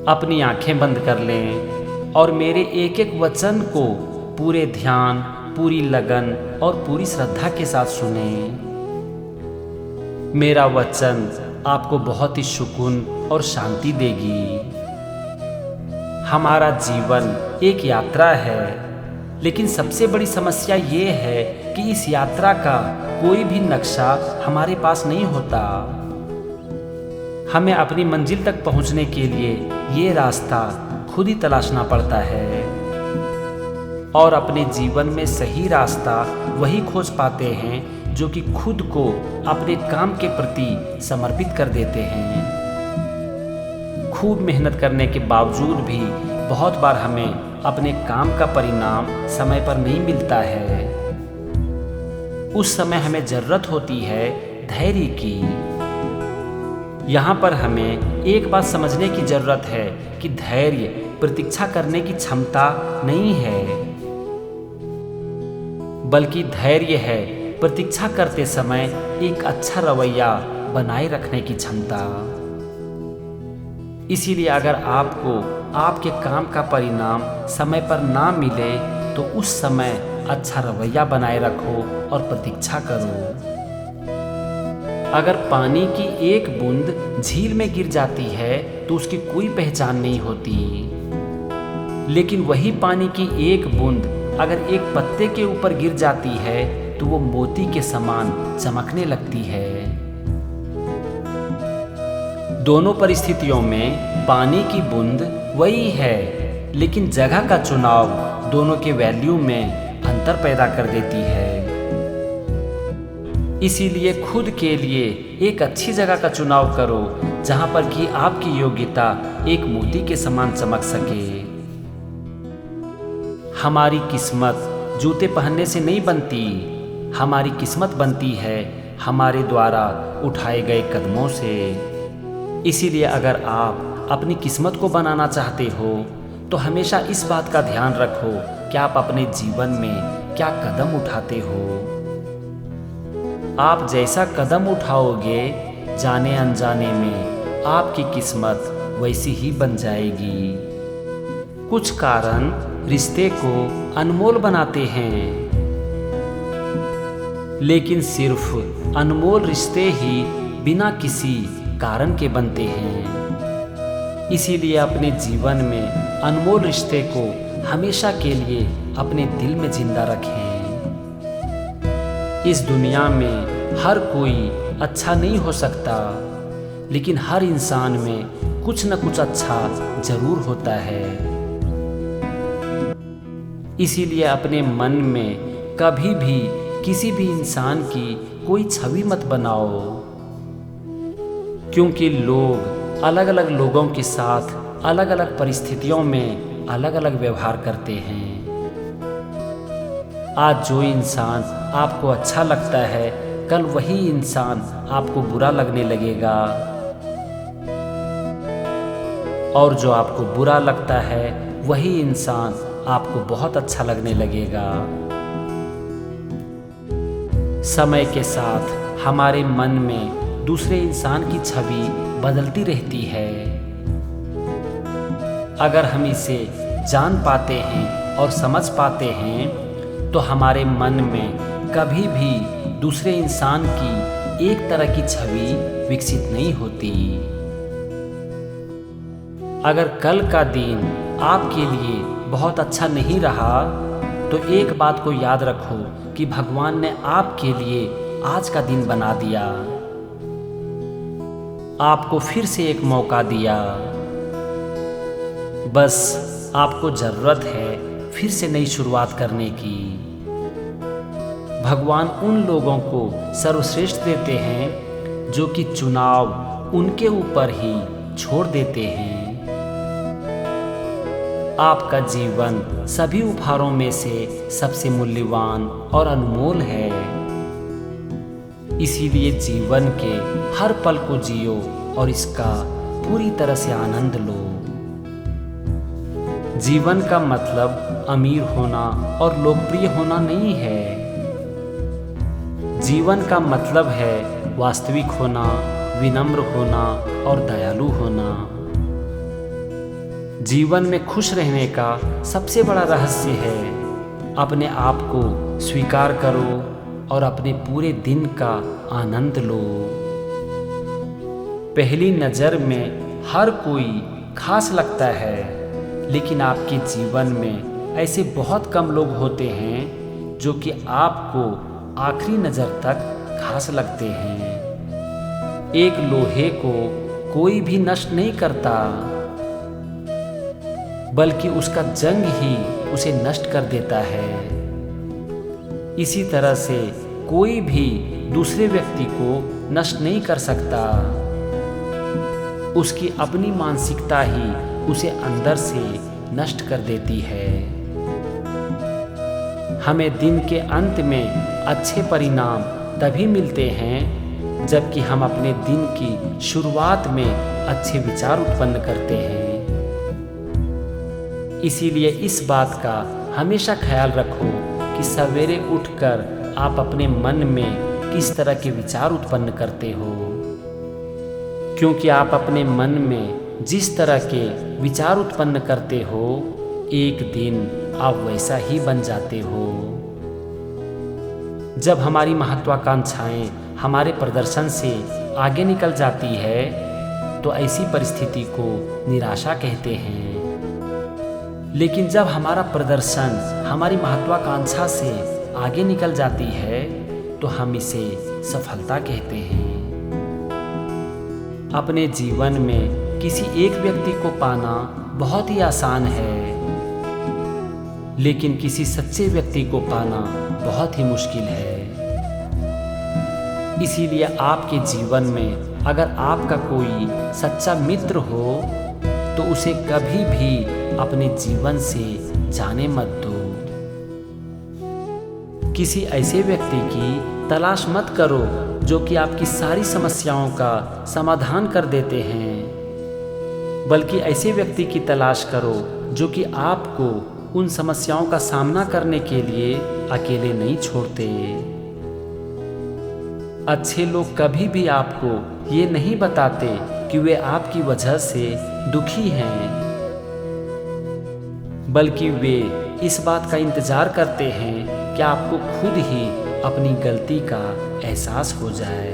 अपनी आंखें बंद कर लें और मेरे एक एक वचन को पूरे ध्यान, पूरी लगन और पूरी श्रद्धा के साथ सुने। मेरा वचन आपको बहुत ही सुकून और शांति देगी। हमारा जीवन एक यात्रा है, लेकिन सबसे बड़ी समस्या ये है कि इस यात्रा का कोई भी नक्शा हमारे पास नहीं होता। हमें अपनी मंजिल तक पहुंचने के लिए ये रास्ता खुद ही तलाशना पड़ता है और अपने जीवन में सही रास्ता वही खोज पाते हैं जो कि खुद को अपने काम के प्रति समर्पित कर देते हैं। खूब मेहनत करने के बावजूद भी बहुत बार हमें अपने काम का परिणाम समय पर नहीं मिलता है। उस समय हमें जरूरत होती है धैर्य की। यहाँ पर हमें एक बात समझने की जरूरत है कि धैर्य प्रतीक्षा करने की क्षमता नहीं है, बल्कि धैर्य है प्रतीक्षा करते समय एक अच्छा रवैया बनाए रखने की क्षमता। इसीलिए अगर आपको आपके काम का परिणाम समय पर ना मिले तो उस समय अच्छा रवैया बनाए रखो और प्रतीक्षा करो। अगर पानी की एक बूंद झील में गिर जाती है तो उसकी कोई पहचान नहीं होती, लेकिन वही पानी की एक बूंद अगर एक पत्ते के ऊपर गिर जाती है तो वो मोती के समान चमकने लगती है। दोनों परिस्थितियों में पानी की बूंद वही है, लेकिन जगह का चुनाव दोनों के वैल्यू में अंतर पैदा कर देती है। इसीलिए खुद के लिए एक अच्छी जगह का चुनाव करो जहां पर कि आपकी योग्यता एक मोती के समान चमक सके। हमारी किस्मत जूते पहनने से नहीं बनती, हमारी किस्मत बनती है हमारे द्वारा उठाए गए कदमों से। इसीलिए अगर आप अपनी किस्मत को बनाना चाहते हो तो हमेशा इस बात का ध्यान रखो कि आप अपने जीवन में क्या कदम उठाते हो। आप जैसा कदम उठाओगे जाने अनजाने में आपकी किस्मत वैसी ही बन जाएगी। कुछ कारण रिश्ते को अनमोल बनाते हैं, लेकिन सिर्फ अनमोल रिश्ते ही बिना किसी कारण के बनते हैं। इसीलिए अपने जीवन में अनमोल रिश्ते को हमेशा के लिए अपने दिल में जिंदा रखें। इस दुनिया में हर कोई अच्छा नहीं हो सकता, लेकिन हर इंसान में कुछ न कुछ अच्छा जरूर होता है। इसीलिए अपने मन में कभी भी किसी भी इंसान की कोई छवि मत बनाओ, क्योंकि लोग अलग अलग लोगों के साथ अलग अलग परिस्थितियों में अलग अलग व्यवहार करते हैं। आज जो इंसान आपको अच्छा लगता है कल वही इंसान आपको बुरा लगने लगेगा, और जो आपको बुरा लगता है वही इंसान आपको बहुत अच्छा लगने लगेगा। समय के साथ हमारे मन में दूसरे इंसान की छवि बदलती रहती है। अगर हम इसे जान पाते हैं और समझ पाते हैं तो हमारे मन में कभी भी दूसरे इंसान की एक तरह की छवि विकसित नहीं होती। अगर कल का दिन आपके लिए बहुत अच्छा नहीं रहा तो एक बात को याद रखो कि भगवान ने आपके लिए आज का दिन बना दिया, आपको फिर से एक मौका दिया। बस आपको जरूरत है फिर से नई शुरुआत करने की। भगवान उन लोगों को सर्वश्रेष्ठ देते हैं जो कि चुनाव उनके ऊपर ही छोड़ देते हैं। आपका जीवन सभी उपहारों में से सबसे मूल्यवान और अनमोल है। इसीलिए जीवन के हर पल को जियो और इसका पूरी तरह से आनंद लो। जीवन का मतलब अमीर होना और लोकप्रिय होना नहीं है। जीवन का मतलब है वास्तविक होना, विनम्र होना और दयालु होना। जीवन में खुश रहने का सबसे बड़ा रहस्य है अपने आप को स्वीकार करो और अपने पूरे दिन का आनंद लो। पहली नज़र में हर कोई खास लगता है, लेकिन आपके जीवन में ऐसे बहुत कम लोग होते हैं जो कि आपको आखिरी नज़र तक खास लगते हैं। एक लोहे को कोई भी नष्ट नहीं करता, बल्कि उसका जंग ही उसे नष्ट कर देता है। इसी तरह से कोई भी दूसरे व्यक्ति को नष्ट नहीं कर सकता। उसकी अपनी मानसिकता ही उसे अंदर से नष्ट कर देती है। हमें दिन के अंत में अच्छे परिणाम तभी मिलते हैं जबकि हम अपने दिन की शुरुआत में अच्छे विचार उत्पन्न करते हैं। इसीलिए इस बात का हमेशा ख्याल रखो कि सवेरे उठकर आप अपने मन में किस तरह के विचार उत्पन्न करते हो, क्योंकि आप अपने मन में जिस तरह के विचार उत्पन्न करते हो, एक दिन आप वैसा ही बन जाते हो। जब हमारी महत्वाकांक्षाएं हमारे प्रदर्शन से आगे निकल जाती है तो ऐसी परिस्थिति को निराशा कहते हैं। लेकिन जब हमारा प्रदर्शन हमारी महत्वाकांक्षा से आगे निकल जाती है तो हम इसे सफलता कहते हैं। अपने जीवन में किसी एक व्यक्ति को पाना बहुत ही आसान है, लेकिन किसी सच्चे व्यक्ति को पाना बहुत ही मुश्किल है। इसीलिए आपके जीवन में अगर आपका कोई सच्चा मित्र हो तो उसे कभी भी अपने जीवन से जाने मत दो। किसी ऐसे व्यक्ति की तलाश मत करो जो कि आपकी सारी समस्याओं का समाधान कर देते हैं, बल्कि ऐसे व्यक्ति की तलाश करो जो कि आपको उन समस्याओं का सामना करने के लिए अकेले नहीं छोड़ते। अच्छे लोग कभी भी आपको ये नहीं बताते कि वे आपकी वजह से दुखी हैं, बल्कि वे इस बात का इंतजार करते हैं कि आपको खुद ही अपनी गलती का एहसास हो जाए।